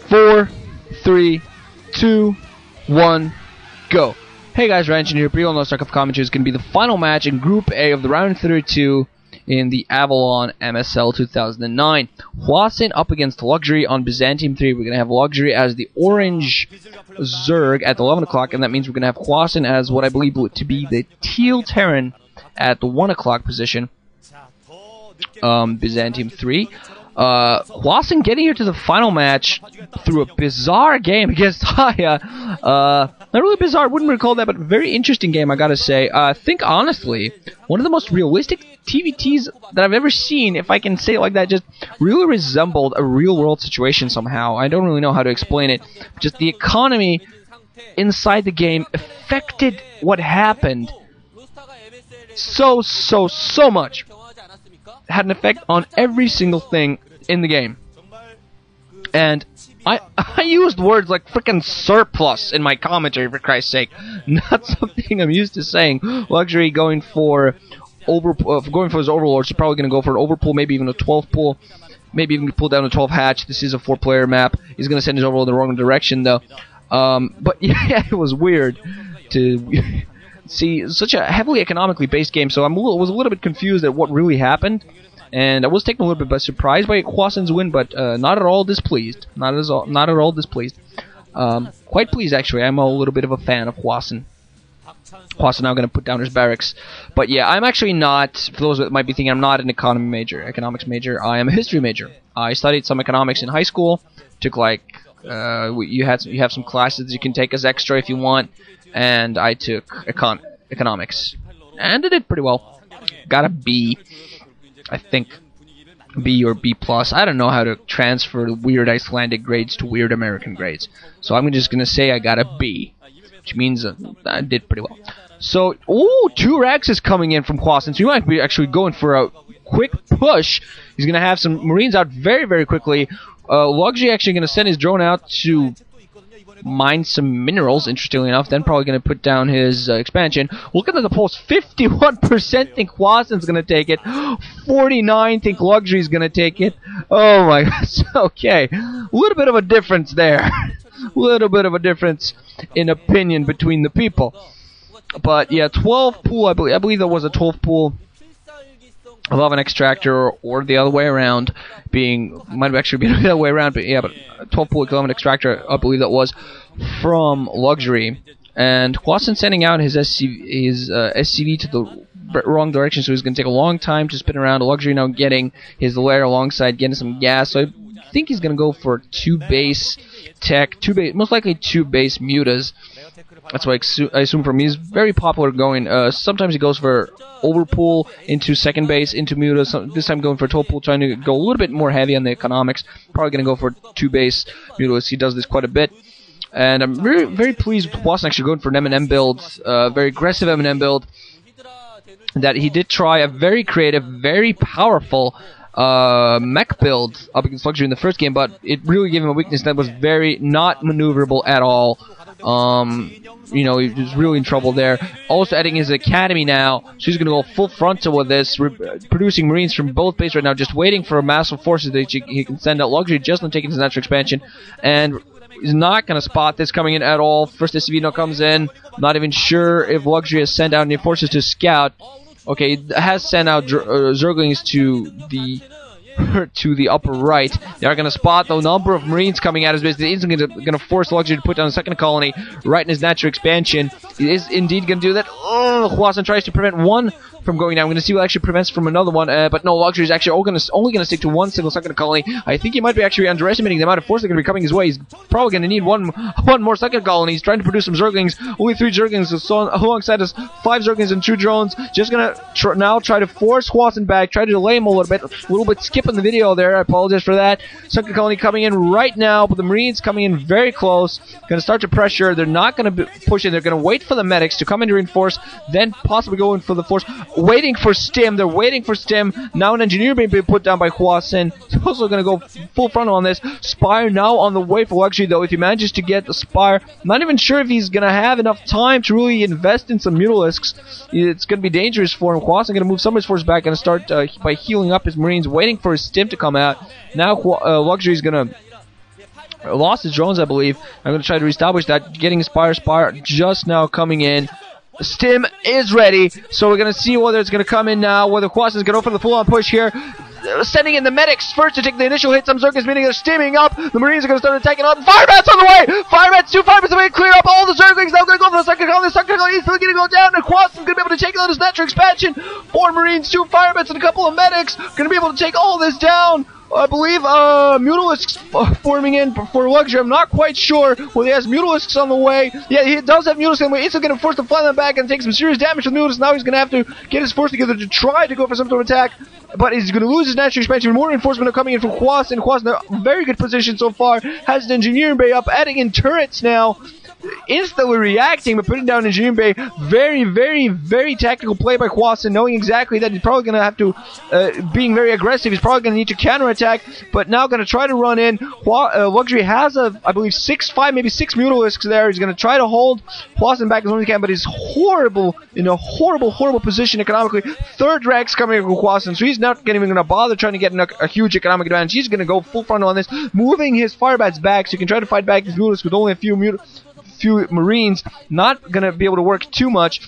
4, 3, 2, 1, go. Hey guys, Ranch here. Pretty well Starcraft commentary is going to be the final match in Group A of the round 32 in the Avalon MSL 2009. Hwasin up against Luxury on Byzantium 3. We're going to have Luxury as the orange zerg at 11 o'clock, and that means we're going to have Hwasin as what I believe to be the teal terran at the 1 o'clock position. Byzantium 3. Hwasin getting here to the final match through a bizarre game against Haya. Not really bizarre, wouldn't recall that, but very interesting game, I gotta say. I think, honestly, one of the most realistic TVTs that I've ever seen, if I can say it like that, just really resembled a real-world situation somehow. I don't really know how to explain it. Just the economy inside the game affected what happened so much. Had an effect on every single thing in the game. And I used words like frickin' surplus in my commentary, for Christ's sake. Not something I'm used to saying. Luxury going for his overlord, so probably going to go for an overpull, maybe even a 12 pull, maybe even pull down a 12 hatch. This is a 4-player map. He's going to send his overlord in the wrong direction, though. But yeah, it was weird to see such a heavily economically based game, so was a little bit confused at what really happened. And I was taken a little bit by surprise by Hwasin's win, but not at all displeased. Not at all displeased. Quite pleased, actually. I'm a little bit of a fan of Hwasin. Hwasin now going to put down his barracks. But yeah, I'm actually not, for those that might be thinking, I'm not an economics major. I am a history major. I studied some economics in high school. Took like, you have some classes you can take as extra if you want. And I took economics. And I did pretty well. Got a B. I think B or B+. I don't know how to transfer weird Icelandic grades to weird American grades. So I'm just going to say I got a B, which means I did pretty well. So, ooh, 2 racks is coming in from Hwasin, so you might be actually going for a quick push. He's going to have some Marines out very quickly. Luxury actually going to send his drone out to mine some minerals, interestingly enough, then probably going to put down his expansion. Look at the polls, 51% think Hwasin's going to take it, 49% think Luxury's going to take it. Oh my gosh, okay, a little bit of a difference there. A little bit of a difference in opinion between the people. But yeah, 12 pool, I believe that was a 12 pool. 11 extractor, or the other way around, might have actually been the other way around, but yeah, but 12 pool 11 extractor, I believe that was from Luxury. And Hwasin sending out his SCV to the wrong direction, so he's going to take a long time to spin around. Luxury now getting his lair alongside, getting some gas, so I think he's going to go for 2 base tech, most likely 2 base mutas. That's what I assume from him. He's very popular going. Sometimes he goes for overpull into second base, into muta. This time going for 12 pull, trying to go a little bit more heavy on the economics. Probably going to go for 2 base mutas. He does this quite a bit. And I'm very pleased with Hwasin actually going for an M&M build. Very aggressive M&M build. That he did try a very creative, very powerful mech build up against Luxury in the first game, but it really gave him a weakness that was very not maneuverable at all. You know, he was really in trouble there. Also adding his academy now, so he's going to go full frontal with this, producing Marines from both bases right now, just waiting for massive forces that he can send out. Luxury just not taking his natural expansion, and he's not going to spot this coming in at all. First SCV now comes in, not even sure if Luxury has sent out any forces to scout. Okay, it has sent out Zerglings to the upper right. They are going to spot the number of Marines coming out of his base. He's going to force Luxury to put down a second colony right in his natural expansion. He is indeed going to do that. Oh, Hwasin tries to prevent one from going down. We're going to see what actually prevents from another one, but no, Luxury is actually only going to stick to 1 single second colony. I think he might be actually underestimating the amount of force that are going to be coming his way. He's probably going to need one more second colony. He's trying to produce some Zerglings. Only 3 Zerglings, so alongside us, 5 Zerglings and 2 drones. Just going to now try to force Hwasin back, try to delay him a little bit skipping the video there. I apologize for that. Second colony coming in right now, but the Marines coming in very close. Going to start to pressure. They're not going to push in. They're going to wait for the medics to come in to reinforce, then possibly go in for the force. Waiting for stim. They're waiting for stim. Now an engineer being put down by Hwasin. He's also going to go full frontal on this. Spire now on the way for Luxury, though. If he manages to get the Spire, I'm not even sure if he's going to have enough time to really invest in some Mutalisks. It's going to be dangerous for him. Hwasin going to move some of his forces back, going to start by healing up his Marines, waiting for his stim to come out. Now Luxury is going to lost his drones, I believe. I'm going to try to reestablish that. Getting Spire just now coming in. Stim is ready, so we're going to see whether it's going to come in now, whether Hwasin is going to go for the full-on push here. Sending in the medics first to take the initial hit. Some Zerg is meaning they're stimming up. The Marines are going to start attacking up. Firebats on the way! Firebats, 2 Firebats away, clear up all the Zerglings. Now going to go for the second colony. The second colony is still going to go down, and Hwasin's going to be able to take out his natural expansion. 4 Marines, 2 Firebats, and a couple of medics. Going to be able to take all this down. I believe Mutalisks forming in for Luxury. I'm not quite sure whether he has Mutalisks on the way. Yeah, he does have Mutalisks on the way. He's going to force to fly them back and take some serious damage with Mutalisks. Now he's going to have to get his force together to try to go for some sort of attack. But he's going to lose his natural expansion. More reinforcement are coming in from Hwasin. Hwasin in a very good position so far. Has an engineering bay up, adding in turrets now. Instantly reacting, but putting down Engineering Bay. Very, very, very tactical play by Hwasin, knowing exactly that he's probably going to have to, being very aggressive, he's probably going to need to counterattack, but now going to try to run in. Luxury has, I believe, 5, maybe 6 Mutalisks there. He's going to try to hold Hwasin back as long as he can, but he's in a horrible position economically. 3rd Rex coming in from Hwasin, so he's not even going to bother trying to get a huge economic advantage. He's going to go full frontal on this, moving his Firebats back so he can try to fight back his Mutalisks with only a few Marines. Not going to be able to work too much.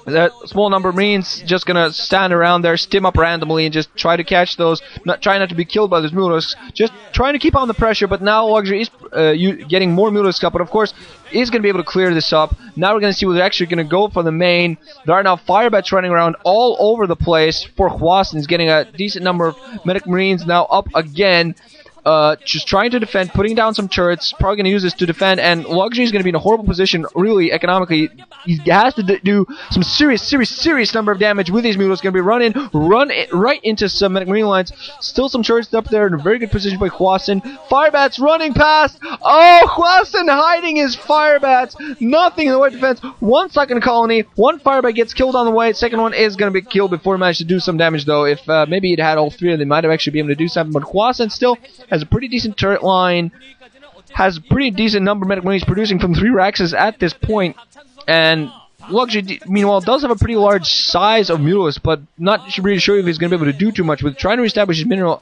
That small number of Marines just going to stand around there, stim up randomly, and just try to catch those, try not to be killed by those Mutalisks. Just trying to keep on the pressure, but now Luxury is getting more Mutalisks up, but of course is going to be able to clear this up. Now we're going to see whether they're actually going to go for the main. There are now Firebats running around all over the place for Hwasin. He's getting a decent number of Medic Marines now up again. Just trying to defend, putting down some turrets, probably going to use this to defend, and Luxury is going to be in a horrible position, really, economically. He has to do some serious number of damage with these Mutalisks. Going to be run right into some Medic Marine lines. Still some turrets up there in a very good position by Hwasin. Firebats running past. Oh, Hwasin hiding his Firebats. Nothing in the way of defense. 1 second colony. 1 Firebat gets killed on the way. Second one is going to be killed before he managed to do some damage, though. If maybe he'd had all 3, they might have actually been able to do something, but Hwasin still has a pretty decent turret line, has a pretty decent number of Medic Marines producing from 3 Raxes at this point, and Luxury, meanwhile, does have a pretty large size of Mutalisks, but not really sure if he's going to be able to do too much with trying to reestablish his mineral